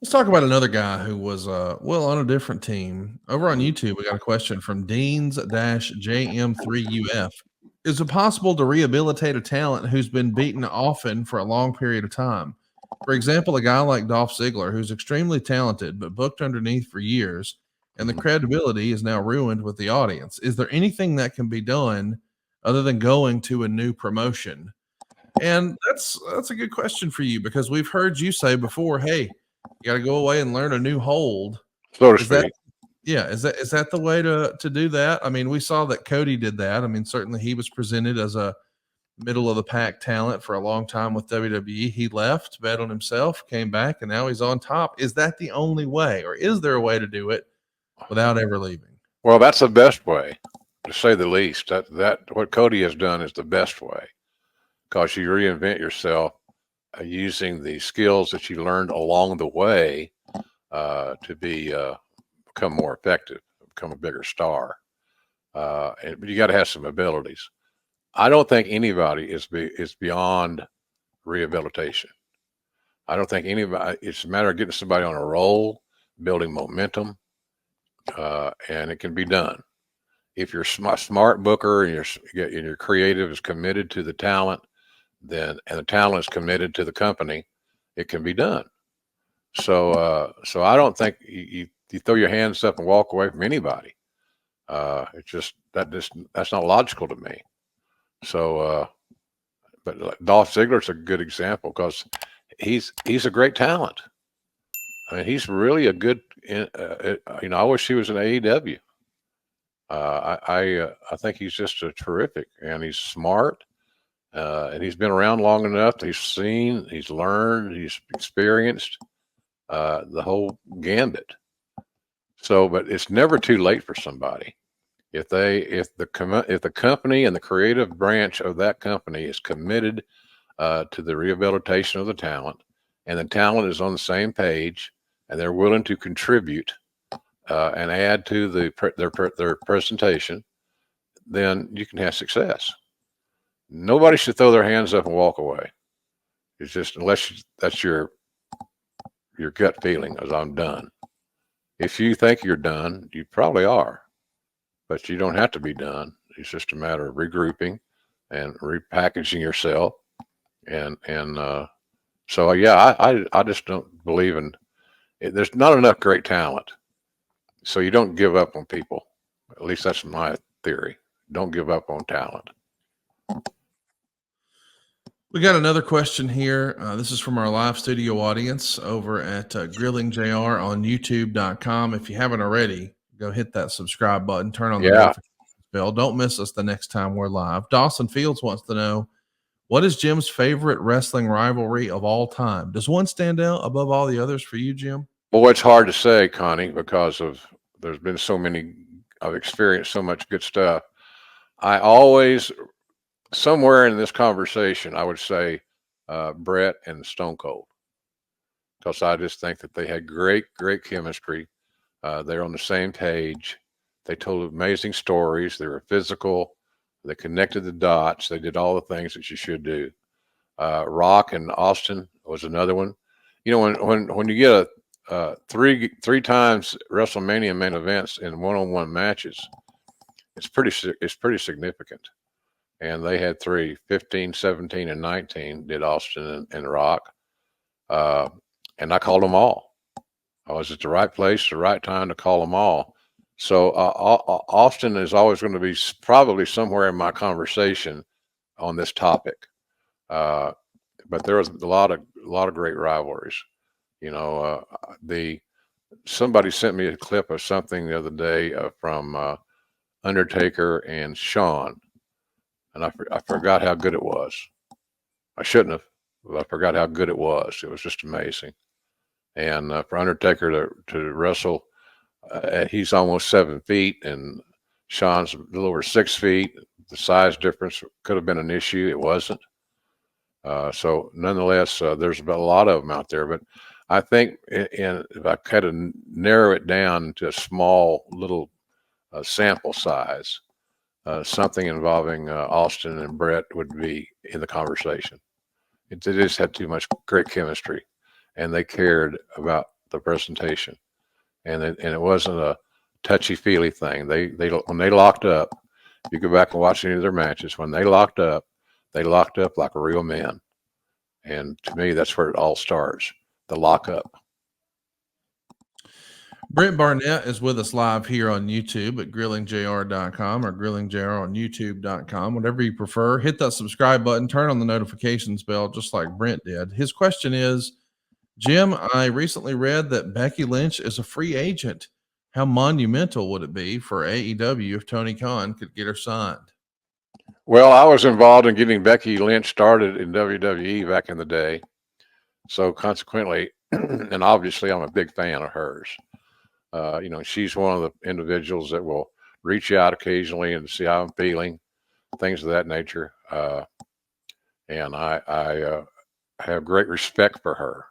Let's talk about another guy who was on a different team. Over on YouTube, we got a question from Deans-JM3UF. Is it possible to rehabilitate a talent who's been beaten often for a long period of time? For example, a guy like Dolph Ziggler, who's extremely talented but booked underneath for years, and the Mhm. credibility is now ruined with the audience. Is there anything that can be done other than going to a new promotion? And that's a good question for you because we've heard you say before, hey, you got to go away and learn a new hold. So to Is that speak. yeah, is that the way to do that? I mean, we saw that Cody did that. I mean, certainly he was presented as a middle of the pack talent for a long time with WWE. He left, bet on himself, came back, and now he's on top. Is that the only way, or is there a way to do it without ever leaving? Well, that's the best way, to say the least. That what Cody has done is the best way, because you reinvent yourself using the skills that you learned along the way to become more effective, become a bigger star. But you got to have some abilities. I don't think anybody is beyond rehabilitation. I don't think anybody. It's a matter of getting somebody on a roll, building momentum, and it can be done. If you're smart booker and your creative is committed to the talent, then and the talent is committed to the company, it can be done. So I don't think you throw your hands up and walk away from anybody. It's just that's not logical to me. So, but Dolph Ziggler's a good example because he's a great talent. I mean, he's really a good. I wish he was in AEW. I think he's just a terrific, and he's smart, and he's been around long enough. He's seen, he's learned, he's experienced the whole gambit. So, but it's never too late for somebody if the company and the creative branch of that company is committed to the rehabilitation of the talent, and the talent is on the same page, and they're willing to contribute and add to their presentation, then you can have success. Nobody should throw their hands up and walk away. It's just that's your gut feeling, as I'm done. If you think you're done, you probably are, but you don't have to be done. It's just a matter of regrouping and repackaging yourself. And so yeah, I just don't believe in it. There's not enough great talent, so you don't give up on people. At least that's my theory. Don't give up on talent. We got another question here. This is from our live studio audience over at Grilling JR on YouTube.com. If you haven't already, go hit that subscribe button, turn on the Yeah. notification bell. Don't miss us the next time we're live. Dawson Fields wants to know, what is Jim's favorite wrestling rivalry of all time? Does one stand out above all the others for you, Jim? Well, it's hard to say, Connie, because of there's been so many. I've experienced so much good stuff. I always somewhere in this conversation, I would say Brett and Stone Cold, because I just think that they had great chemistry. They're on the same page. They told amazing stories. They were physical. They connected the dots. They did all the things that you should do. Rock and Austin was another one. You know, when you get a three times WrestleMania main events in one-on-one matches, it's pretty significant. And they had 15, 17, and 19 did Austin and Rock. And I called them all. I was at the right place, the right time to call them all. So Austin is always going to be probably somewhere in my conversation on this topic. But there was a lot of great rivalries. You know, somebody sent me a clip of something the other day from Undertaker and Shawn, and I forgot how good it was. I shouldn't have, but I forgot how good it was. It was just amazing. And for Undertaker to wrestle, he's almost 7 feet, and Shawn's a little over 6 feet. The size difference could have been an issue. It wasn't. So nonetheless, there's a lot of them out there. But I think if I had to narrow it down to a small little sample size, something involving Austin and Brett would be in the conversation. They just had too much great chemistry, and they cared about the presentation, and it wasn't a touchy feely thing. They when they locked up, you go back and watch any of their matches. When they locked up like real men, and to me, that's where it all starts. The lockup. Brent Barnett is with us live here on YouTube at grillingjr.com or grillingjr on youtube.com, whatever you prefer. Hit that subscribe button, turn on the notifications bell, just like Brent did. His question is, Jim, I recently read that Becky Lynch is a free agent. How monumental would it be for AEW if Tony Khan could get her signed? Well, I was involved in getting Becky Lynch started in WWE back in the day. So consequently, and obviously I'm a big fan of hers. She's one of the individuals that will reach out occasionally and see how I'm feeling, things of that nature. And I have great respect for her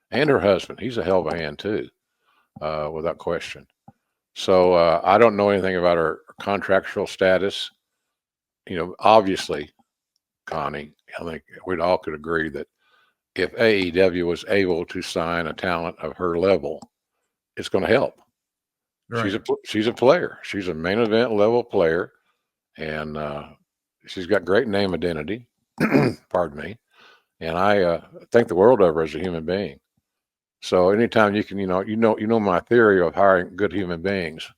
and her husband. He's a hell of a hand too, without question. So I don't know anything about her contractual status. Obviously, Connie, I think we'd all could agree that if AEW was able to sign a talent of her level, it's going to help. Right. She's a player. She's a main event level player, and she's got great name identity. Pardon me. And I think the world of her as a human being. So anytime you can, you know my theory of hiring good human beings.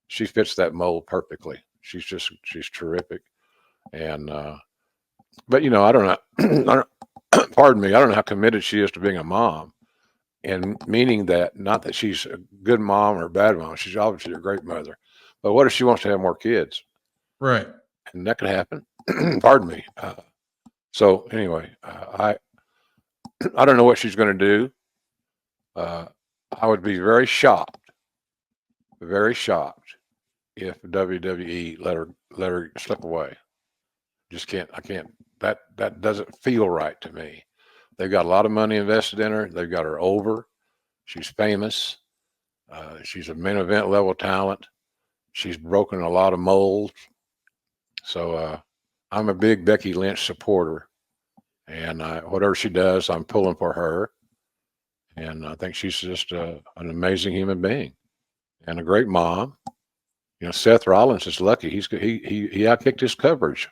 She fits that mold perfectly. She's terrific. And but I don't know. Pardon me. I don't know how committed she is to being a mom. And meaning that, not that she's a good mom or a bad mom, she's obviously a great mother. But what if she wants to have more kids? Right. And that could happen. Pardon me. So anyway, I don't know what she's going to do. I would be very shocked if WWE let her slip away. I can't. That doesn't feel right to me. They've got a lot of money invested in her. They've got her over. She's famous. She's a main event level talent. She's broken a lot of molds. So I'm a big Becky Lynch supporter. And whatever she does, I'm pulling for her. And I think she's just an amazing human being and a great mom. Seth Rollins is lucky. He outkicked his coverage,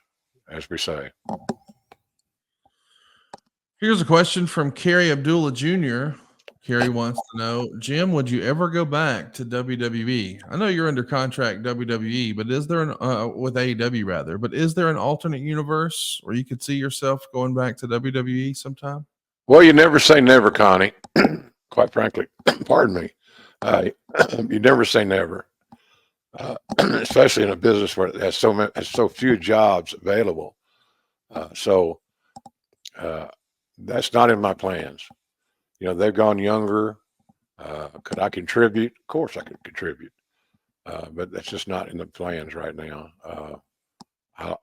as we say. Here's a question from Kerry Abdullah Jr. Kerry wants to know, Jim, would you ever go back to WWE? I know you're under contract WWE, but is there with AEW rather, but is there an alternate universe where you could see yourself going back to WWE sometime? Well, you never say never, Connie. Quite frankly, pardon me. You never say never, especially in a business where it has so few jobs available. So that's not in my plans. They've gone younger. Could I contribute? Of course I could contribute. But that's just not in the plans right now. I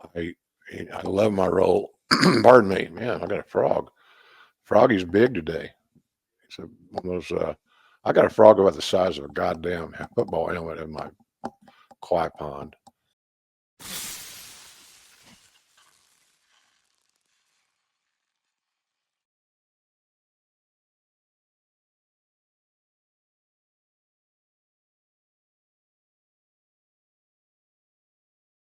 love my role. Pardon me, man. I got a frog. Froggy's big today. It's one of those. I got a frog about the size of a goddamn football helmet in my koi pond.